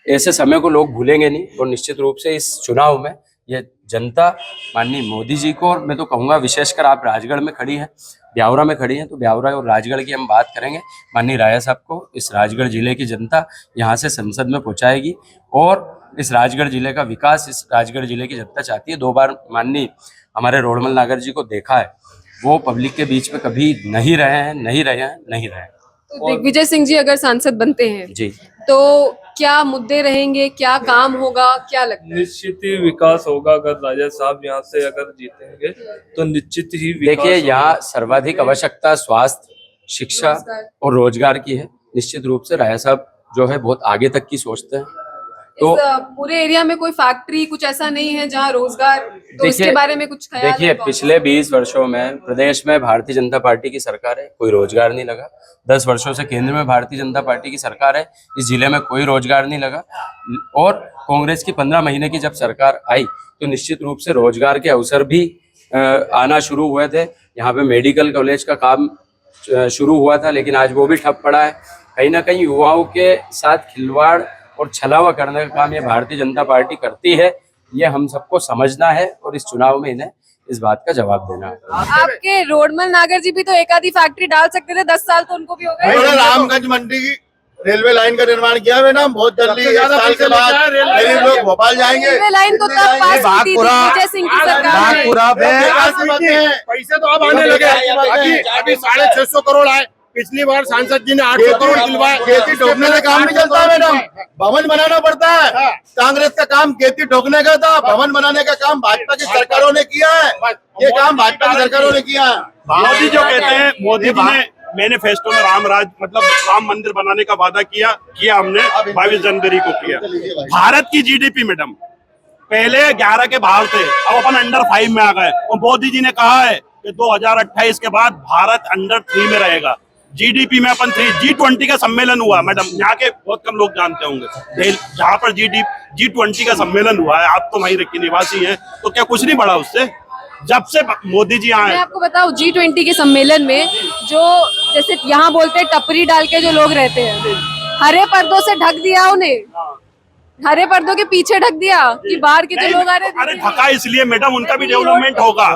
ऐसे समय को लोग भूलेंगे नहीं। और निश्चित रूप से इस चुनाव में ये जनता माननीय मोदी जी को, और मैं तो कहूँगा विशेषकर आप राजगढ़ में खड़ी हैं, ब्यावरा में खड़ी हैं, तो ब्यावरा और राजगढ़ की हम बात करेंगे। माननीय राया साहब को इस राजगढ़ जिले की जनता यहाँ से संसद में पहुँचाएगी और इस राजगढ़ जिले का विकास इस राजगढ़ जिले की जनता चाहती है। 2 बार माननीय हमारे रोडमल नागर जी को देखा है, वो पब्लिक के बीच में कभी नहीं रहे हैं। तो दिग्विजय सिंह जी अगर सांसद बनते हैं जी, तो क्या मुद्दे रहेंगे, क्या काम होगा, क्या लगता है? निश्चित ही विकास होगा। अगर राजा साहब यहाँ से अगर जीतेंगे तो निश्चित ही विकास देखिए होगा। यहाँ सर्वाधिक आवश्यकता स्वास्थ्य, शिक्षा और रोजगार की है। निश्चित रूप से राया साहब जो है बहुत आगे तक की सोचते हैं। तो इस पूरे एरिया में कोई फैक्ट्री कुछ ऐसा नहीं है जहाँ रोजगार, तो इसके बारे में कुछ ख्याल देखिए है? पिछले 20 वर्षों में प्रदेश में भारतीय जनता पार्टी की सरकार है, कोई रोजगार नहीं लगा। 10 वर्षों से केंद्र में भारतीय जनता पार्टी की सरकार है, इस जिले में कोई रोजगार नहीं लगा। और कांग्रेस की 15 महीने की जब सरकार आई तो निश्चित रूप से रोजगार के अवसर भी आना शुरू हुए थे। यहाँ पे मेडिकल कॉलेज का काम शुरू हुआ था, लेकिन आज वो भी ठप पड़ा है। कहीं ना कहीं युवाओं के साथ खिलवाड़ और छलावा करने का काम ये भारतीय जनता पार्टी करती है, ये हम सबको समझना है और इस चुनाव में इन्हें इस बात का जवाब देना है। आपके रोडमल नागर जी भी तो एक आधी फैक्ट्री डाल सकते थे, 10 साल तो उनको भी हो गए। उन्होंने रामगंज मंडी की रेलवे लाइन का निर्माण किया है ना, बहुत जल्दी 1 साल के बाद गरीब लोग भोपाल जाएंगे। रेलवे लाइन तो तब पास हुई थी दिग्विजय सिंह की सरकार में। पैसे तो अब आने लगे, अभी 650 करोड़ आए। पिछली बार सांसद जी ने 800 करोड़ दिलवाए। खेती ठोकने से काम नहीं चलता मैडम, भवन बनाना पड़ता है। कांग्रेस का काम खेती ठोकने का था, भवन बनाने का काम भाजपा की सरकारों ने किया है। ये काम भाजपा की सरकारों ने किया है। मोदी जो कहते हैं, मोदी जी ने मैनिफेस्टो में राम मंदिर बनाने का वादा किया हमने 22 जनवरी को किया। भारत की जीडीपी मैडम पहले 11 के बाहर थे, अब अपन अंडर 5 में आ गए। और मोदी जी ने कहा है कि 2028 के बाद भारत अंडर 3 में रहेगा। जीडीपी में अपन 3 G20 का सम्मेलन हुआ मैडम, यहाँ के बहुत कम लोग जानते होंगे। जहाँ पर G20 का सम्मेलन हुआ है, आप तो वहीं के निवासी हैं, तो क्या कुछ नहीं बढ़ा उससे? जब से मोदी जी आए। मैं आपको बताऊं G20 के सम्मेलन में जो जैसे यहाँ बोलते हैं टपरी डाल के जो लोग रहते हैं, हरे पर्दों से ढक दिया उन्हें, हरे पर्दों के पीछे ढक दिया कि बाहर के जो लोग आ रहे थे। अरे ढका इसलिए मैडम, उनका भी डेवलपमेंट होगा।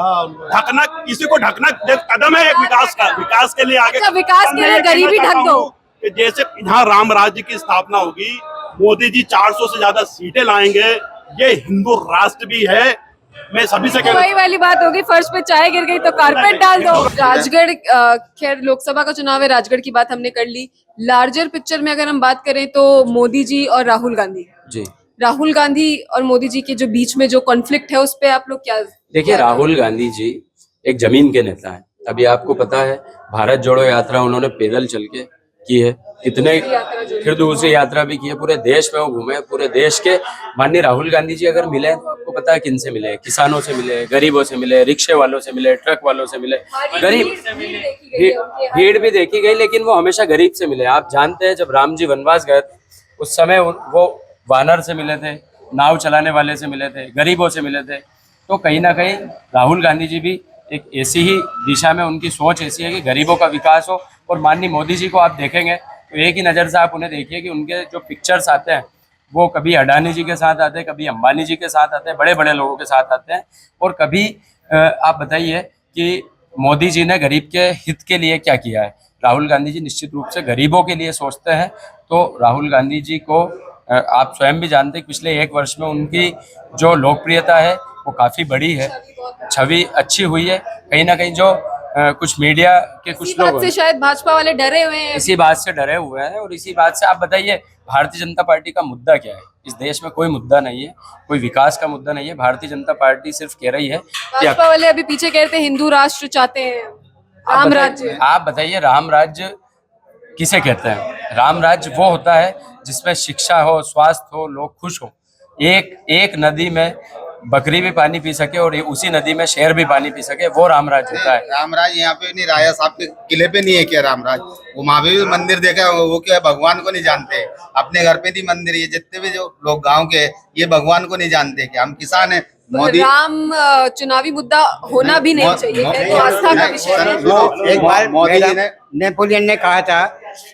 ढकना किसी को ढकना कदम है एक विकास के लिए आगे। विकास के लिए गरीबी ढक दो। जैसे यहाँ राम राज्य की स्थापना होगी, मोदी जी 400 से ज्यादा सीटें लाएंगे, ये हिंदू राष्ट्र भी है। मैं सभी से वही वाली बात होगी, फर्श पे चाय गिर गई तो कारपेट डाल दो। राजगढ़, खैर लोकसभा का चुनाव है, राजगढ़ की बात हमने कर ली। लार्जर पिक्चर में अगर हम बात करें तो मोदी जी और राहुल गांधी जी, राहुल गांधी और मोदी जी के जो बीच में जो कॉन्फ्लिक्ट है उस पे आप लोग क्या? देखिए राहुल गांधी जी एक जमीन के नेता है। अभी आपको पता है भारत जोड़ो यात्रा उन्होंने पैदल चल के की है, कितने फिर दूसरी यात्रा भी की है, पूरे देश में वो घूमे। पूरे देश के माननीय राहुल गांधी जी अगर मिले तो आपको पता है किन से मिले? किसानों से मिले, गरीबों से मिले, रिक्शे वालों से मिले, ट्रक वालों से मिले। गरीब भीड़ भी देखी गई, लेकिन वो हमेशा गरीब से मिले। आप जानते हैं जब राम जी वनवास गए उस समय वो वानर से मिले थे, नाव चलाने वाले से मिले थे, गरीबों से मिले थे। तो कहीं ना कहीं राहुल गांधी जी भी एक ऐसी ही दिशा में, उनकी सोच ऐसी है कि गरीबों का विकास हो। और माननीय मोदी जी को आप देखेंगे तो एक ही नज़र से आप उन्हें देखिए कि उनके जो पिक्चर्स आते हैं वो कभी अडानी जी के साथ आते हैं, कभी अंबानी जी के साथ आते हैं, बड़े बड़े लोगों के साथ आते हैं। और कभी आप बताइए कि मोदी जी ने गरीब के हित के लिए क्या किया है? राहुल गांधी जी निश्चित रूप से गरीबों के लिए सोचते हैं। तो राहुल गांधी जी को आप स्वयं भी जानते हैं पिछले 1 वर्ष में उनकी जो लोकप्रियता है वो काफ़ी बड़ी है, छवि अच्छी हुई है। कहीं ना कहीं जो कुछ मीडिया के कुछ इसी बात लोग से शायद भाजपा वाले डरे हुए हैं। इसी बात से डरे हुए हैं और इसी बात से आप बताइए भारतीय जनता पार्टी का मुद्दा क्या है? इस देश में कोई मुद्दा नहीं है, कोई विकास का मुद्दा नहीं है। भारतीय जनता पार्टी सिर्फ कह रही है कि भाजपा वाले अभी पीछे कहते हैं हिंदू राष्ट्र चाहते हैं, राम राज्य। आप बताइए राम राज्य किसे कहते हैं? राम राज्य वो होता है जिसमें शिक्षा हो, स्वास्थ्य हो, लोग खुश हो। एक नदी में बकरी भी पानी पी सके और उसी नदी में शेर भी पानी पी सके, वो रामराज होता है। रामराज यहाँ पे नहीं, राजा साहब के किले पे नहीं है क्या रामराज? वो वहाँ पे भी मंदिर देखा है, वो क्या भगवान को नहीं जानते। अपने घर पे भी मंदिर, ये जितने भी जो लोग गांव के, ये भगवान को नहीं जानते कि हम किसान हैं। मोदी राम चुनावी मुद्दा होना भी नहीं चाहिए, तो आस्था का विषय है। एक बार मोदी जी ने नेपोलियन ने कहा था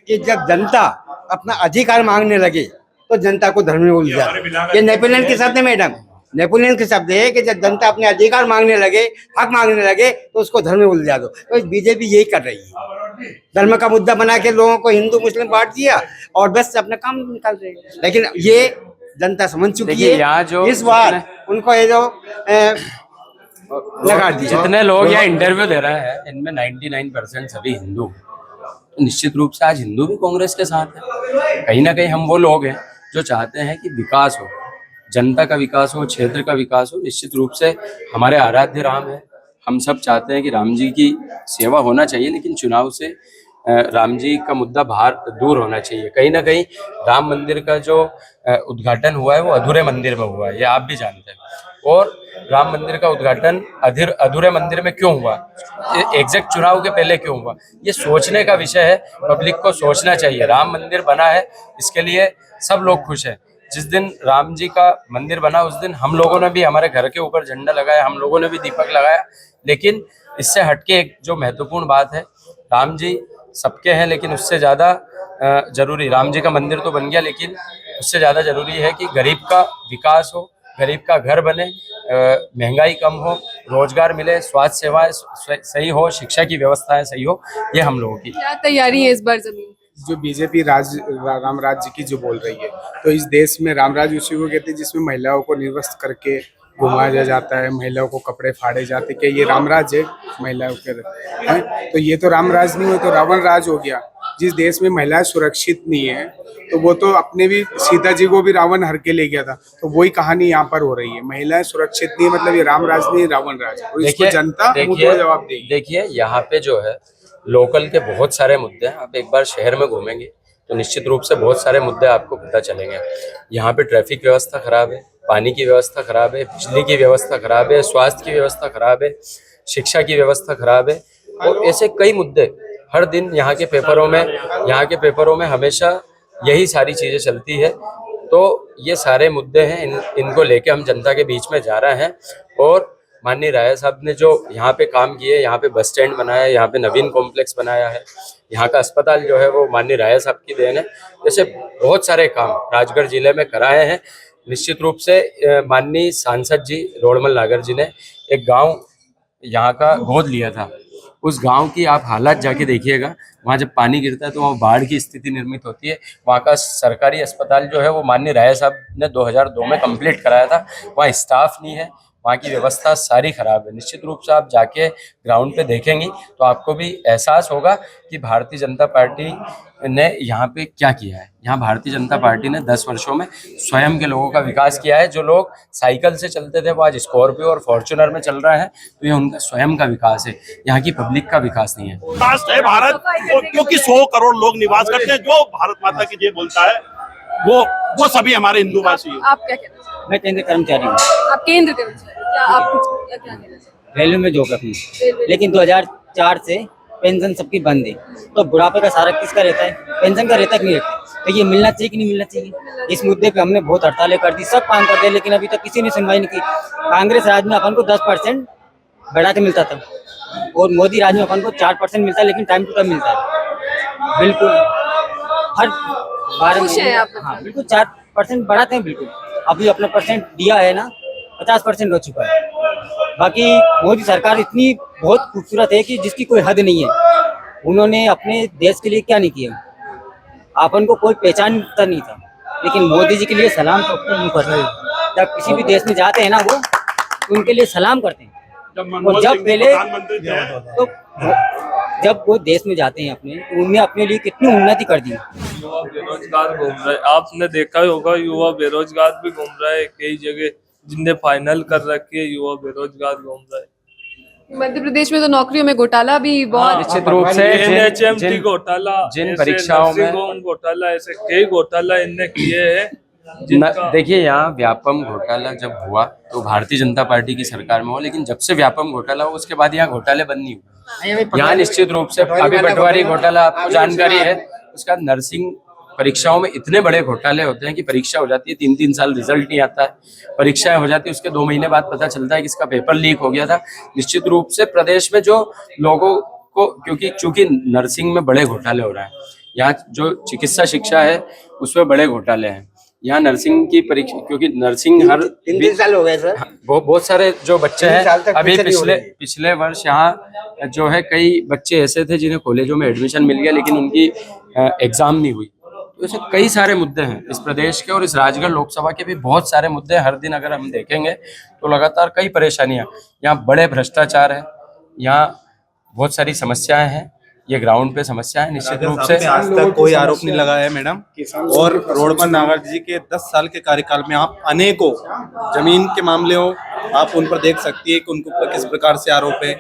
कि जब जनता अपना अधिकार मांगने लगे तो जनता को धर्म में उलझा। ये नेपोलियन के शब्द है मैडम, नेपोलियन के शब्द है कि जब जनता अपने अधिकार मांगने लगे, हक मांगने लगे, तो उसको धर्म में उलझा दो। तो बीजेपी यही कर रही है, धर्म का मुद्दा बना के लोगों को हिंदू मुस्लिम बांट दिया और बस अपना काम निकाल रहे हैं। लेकिन ये जनता समझ चुकी है। यहाँ जो इस बार उनको ये जो लगा दिया, जितने लोग यहाँ इंटरव्यू दे रहे हैं इनमें 99% सभी हिंदू। तो निश्चित रूप से आज हिंदू भी कांग्रेस के साथ है। कहीं ना कहीं हम वो लोग हैं जो चाहते हैं कि विकास हो, जनता का विकास हो, क्षेत्र का विकास हो। निश्चित रूप से हमारे आराध्य राम है, हम सब चाहते हैं कि राम जी की सेवा होना चाहिए, लेकिन चुनाव से राम जी का मुद्दा बाहर दूर होना चाहिए। कहीं ना कहीं राम मंदिर का जो उद्घाटन हुआ है वो अधूरे मंदिर में हुआ है, ये आप भी जानते हैं। और राम मंदिर का उद्घाटन अधूरे मंदिर में क्यों हुआ, एग्जैक्ट चुनाव के पहले क्यों हुआ, ये सोचने का विषय है। पब्लिक को सोचना चाहिए। राम मंदिर बना है, इसके लिए सब लोग खुश हैं। जिस दिन राम जी का मंदिर बना उस दिन हम लोगों ने भी हमारे घर के ऊपर झंडा लगाया, हम लोगों ने भी दीपक लगाया। लेकिन इससे हटके एक जो महत्वपूर्ण बात है, राम जी सबके हैं, लेकिन उससे ज़्यादा जरूरी, राम जी का मंदिर तो बन गया, लेकिन उससे ज़्यादा जरूरी है कि गरीब का विकास हो, गरीब का घर बने, महंगाई कम हो, रोजगार मिले, स्वास्थ्य सेवाएं सही हो, शिक्षा की व्यवस्थाएं सही हो। ये हम लोगों की क्या तैयारी है इस बार जमीन? जो बीजेपी राम राज्य की जो बोल रही है, तो इस देश में राम राज्य उसी को कहते हैं जिसमें महिलाओं को निर्वस्त्र करके घुमाया जाता है, महिलाओं को कपड़े फाड़े जाते हैं। क्या ये राम राज है महिलाओं के? तो ये तो राम राज नहीं हुआ, तो रावण राज हो गया। जिस देश में महिलाएं सुरक्षित नहीं है, तो वो तो अपने भी सीता जी को भी रावण हर के ले गया था। तो वही कहानी यहाँ पर हो रही है, महिलाएं सुरक्षित नहीं, मतलब ये राम राज नहीं, रावण राज। और इसको जनता जवाब देगी। देखिए यहाँ पे जो है लोकल के बहुत सारे मुद्दे हैं। आप एक बार शहर में घूमेंगे तो निश्चित रूप से बहुत सारे मुद्दे आपको पता चलेंगे। यहाँ पे ट्रैफिक व्यवस्था खराब है, पानी की व्यवस्था खराब है, बिजली की व्यवस्था खराब है, स्वास्थ्य की व्यवस्था खराब है, शिक्षा की व्यवस्था खराब है, और ऐसे कई मुद्दे हर दिन यहाँ के पेपरों में हमेशा यही सारी चीजें चलती है। तो ये सारे मुद्दे हैं, इनको लेके हम जनता के बीच में जा रहे हैं। और माननीय राय साहब ने जो यहाँ पे काम किए, यहाँ पे बस स्टैंड बनाया, यहाँ पे नवीन कॉम्प्लेक्स बनाया है, यहाँ का अस्पताल जो है वो माननीय राय साहब की देन है। जैसे बहुत सारे काम राजगढ़ जिले में कराए हैं। निश्चित रूप से माननीय सांसद जी रोड़मल नागर जी ने एक गांव यहाँ का गोद लिया था। उस गांव की आप हालात जाके देखिएगा। वहाँ जब पानी गिरता है तो वहाँ बाढ़ की स्थिति निर्मित होती है। वहाँ का सरकारी अस्पताल जो है वो माननीय राय साहब ने 2002 में कंप्लीट कराया था। वहाँ स्टाफ नहीं है, वहाँ की व्यवस्था सारी खराब है। निश्चित रूप से आप जाके ग्राउंड पे देखेंगी तो आपको भी एहसास होगा कि भारतीय जनता पार्टी ने यहाँ पे क्या किया है। यहाँ भारतीय जनता पार्टी ने 10 वर्षों में स्वयं के लोगों का विकास किया है। जो लोग साइकिल से चलते थे वो आज स्कॉर्पियो और फॉर्च्यूनर में चल रहे हैं, तो ये उनका स्वयं का विकास है, यहाँ की पब्लिक का विकास नहीं है। राष्ट्र है भारत, क्योंकि 100 करोड़ लोग निवास करते हैं। जो भारत माता की जय बोलता है वो सभी हमारे हिंदूवासी हैं। आप क्या कहना चाहते हैं? मैं केंद्रीय कर्मचारी हूँ। आप केंद्र कर्मचारी, क्या आप क्या कहना चाहते हैं? रेलवे में जॉब रखी, लेकिन 2004 से पेंशन सबकी बंद है। तो बुढ़ापे का सारा किसका रहता है? पेंशन का रहता है कि नहीं रहता? तो ये मिलना चाहिए कि नहीं मिलना चाहिए? इस मुद्दे पे हमने बहुत हड़तालें कर दी, सब काम कर दिए, लेकिन अभी तक किसी ने सुनवाई नहीं की। कांग्रेस राज में अपन को 10% बढ़ा के मिलता था, और मोदी राज में अपन को 4% मिलता है, लेकिन टाइम टू टाइम मिलता है। बिल्कुल हर 12 महीने, हाँ बिल्कुल 4% बढ़ाते हैं। बिल्कुल अभी अपना परसेंट दिया है ना, 50% हो चुका है। बाकी मोदी सरकार इतनी बहुत खूबसूरत है कि जिसकी कोई हद नहीं है। उन्होंने अपने देश के लिए क्या नहीं किया, अपन को कोई पहचानता नहीं था, लेकिन मोदी जी के लिए सलाम तो अपने मुंह पर है। जब किसी भी देश में जाते हैं ना, वो उनके लिए सलाम करते हैं। और जब पहले तो जब वो देश में जाते हैं अपने, तो उनने अपने लिए कितनी उन्नति कर दी। युवा बेरोजगार घूम रहे, आपने देखा ही होगा युवा बेरोजगार भी घूम रहा है कई जगह, जिनने फाइनल कर रखी है युवा बेरोजगार घूम रहा है। मध्य प्रदेश में तो नौकरियों में घोटाला भी बहुत निश्चित रूप से NHMT घोटाला, जिन परीक्षाओं में घोटाला, ऐसे कई घोटाला इनने किए हैं। देखिए यहाँ व्यापम घोटाला जब हुआ तो भारतीय जनता पार्टी की सरकार में हुआ, लेकिन जब से व्यापम घोटाला हुआ उसके बाद यहाँ घोटाले बंद नहीं हुए। यहाँ निश्चित रूप से अभी पटवारी घोटाला आपको जानकारी है, उसका नर्सिंग परीक्षाओं में इतने बड़े घोटाले होते हैं कि परीक्षा हो जाती है 3-3 साल रिजल्ट नहीं आता है, परीक्षाएं हो जाती है उसके 2 महीने बाद पता चलता है कि इसका पेपर लीक हो गया था। निश्चित रूप से प्रदेश में जो लोगों को, चूंकि नर्सिंग में बड़े घोटाले हो रहे हैं, यहाँ जो चिकित्सा शिक्षा है उसमें बड़े घोटाले हैं। यहाँ नर्सिंग की परीक्षा, क्योंकि नर्सिंग हर 3 साल हो गए सर, बहुत सारे जो बच्चे हैं अभी पिछले वर्ष यहाँ जो है कई बच्चे ऐसे थे जिन्हें कॉलेजों में एडमिशन मिल गया लेकिन उनकी एग्जाम नहीं हुई। तो ऐसे कई सारे मुद्दे हैं इस प्रदेश के, और इस राजगढ़ लोकसभा के भी बहुत सारे मुद्दे हर दिन अगर हम देखेंगे तो लगातार कई परेशानियां, यहाँ बड़े भ्रष्टाचार है, यहाँ बहुत सारी समस्याएं हैं, ये ग्राउंड पे समस्या है। निश्चित रूप से आज तक कोई आरोप नहीं लगा है मैडम, और रोडमल नागर जी के 10 साल के कार्यकाल में आप अनेकों जमीन के मामले हो, आप उन पर देख सकती है कि उनके ऊपर किस प्रकार से आरोप है।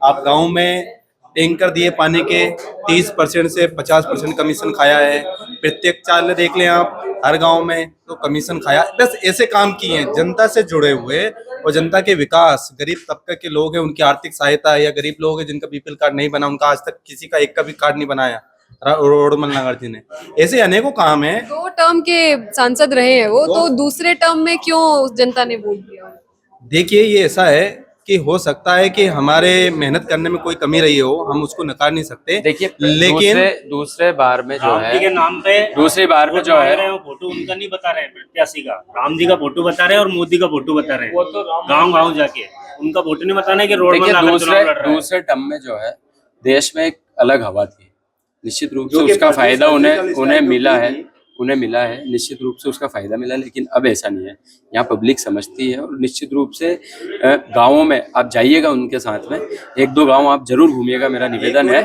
आप गांव में टैंकर दिए पानी के 30% से 50% कमीशन खाया है, प्रत्येक चाल देख लें आप, हर गांव में तो कमीशन खाया। बस ऐसे काम किए हैं जनता से जुड़े हुए, और जनता के विकास, गरीब तबके के लोग हैं उनकी आर्थिक सहायता, या गरीब लोग हैं जिनका बीपीएल कार्ड नहीं बना, उनका आज तक किसी का एक का भी कार्ड नहीं बनाया रोडमल नागर जी ने। ऐसे अनेकों काम है। 2 टर्म के सांसद रहे हैं वो, तो दूसरे टर्म में क्यों जनता ने वोट दिया? देखिए ये ऐसा है कि हो सकता है कि हमारे मेहनत करने में कोई कमी रही हो, हम उसको नकार नहीं सकते। देखिए लेकिन दूसरे बार में जो है के नाम पे दूसरी बार में जो है फोटो उनका नहीं बता रहे हैं, प्रत्याशी का राम जी का फोटो बता रहे हैं और मोदी का फोटो बता रहे हैं। गाँव जाके उनका फोटो नहीं बताना है कि रोड में दूसरे टर्म में जो है देश में एक अलग हवा थी, निश्चित रूप से उसका फायदा उन्हें मिला है, निश्चित रूप से उसका फायदा मिला। लेकिन अब ऐसा नहीं है, यहाँ पब्लिक समझती है, और निश्चित रूप से गाँवों में आप जाइएगा उनके साथ में, 1-2 गांव आप जरूर घूमिएगा, मेरा निवेदन है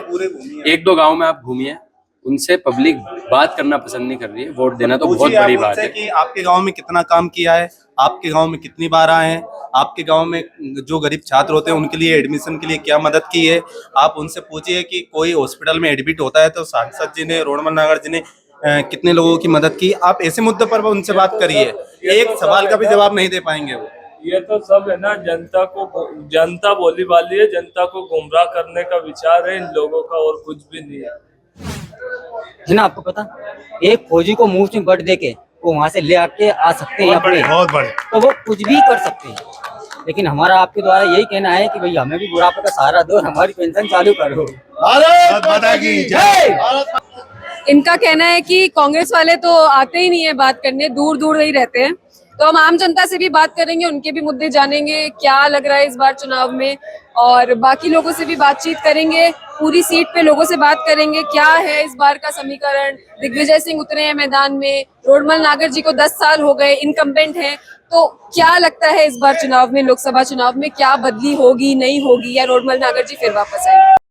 1-2 गांव में आप घूमिए, उनसे पब्लिक बात करना पसंद नहीं कर रही है, वोट देना तो बहुत बड़ी बात है। कि आपके गांव में कितना काम किया है, आपके गांव में कितनी बार आए हैं, आपके गांव में जो गरीब छात्र होते हैं उनके लिए एडमिशन के लिए क्या मदद की है। आप उनसे पूछिए कि कोई हॉस्पिटल में एडमिट होता है तो सांसद जी ने, रोडमल नागर जी ने कितने लोगों की मदद की। आप ऐसे मुद्दे पर उनसे बात करिए, एक सवाल का भी जवाब नहीं दे पाएंगे वो। ये तो सब है ना, जनता बोली वाली है, जनता को गुमराह करने का विचार है इन लोगों का, और कुछ भी नहीं है ना। आपको पता, एक फौजी को मुंह में बट दे के वो वहां से ले आके आ सकते हैं अपने, बहुत बड़े, तो वो कुछ भी कर सकते हैं। लेकिन हमारा आपके द्वारा यही कहना है कि भाई हमें भी बुढ़ापे का सहारा दो, हमारी पेंशन चालू करो। भारत माता की जय। इनका कहना है कि कांग्रेस वाले तो आते ही नहीं है बात करने, दूर दूर ही रहते हैं। तो हम आम जनता से भी बात करेंगे, उनके भी मुद्दे जानेंगे, क्या लग रहा है इस बार चुनाव में, और बाकी लोगों से भी बातचीत करेंगे, पूरी सीट पे लोगों से बात करेंगे क्या है इस बार का समीकरण। दिग्विजय सिंह उतरे हैं मैदान में, रोडमल नागर जी को 10 साल हो गए, इनकम्बेंट हैं, तो क्या लगता है इस बार चुनाव में, लोकसभा चुनाव में क्या बदली होगी, नहीं होगी, या रोडमल नागर जी फिर वापस आएंगे?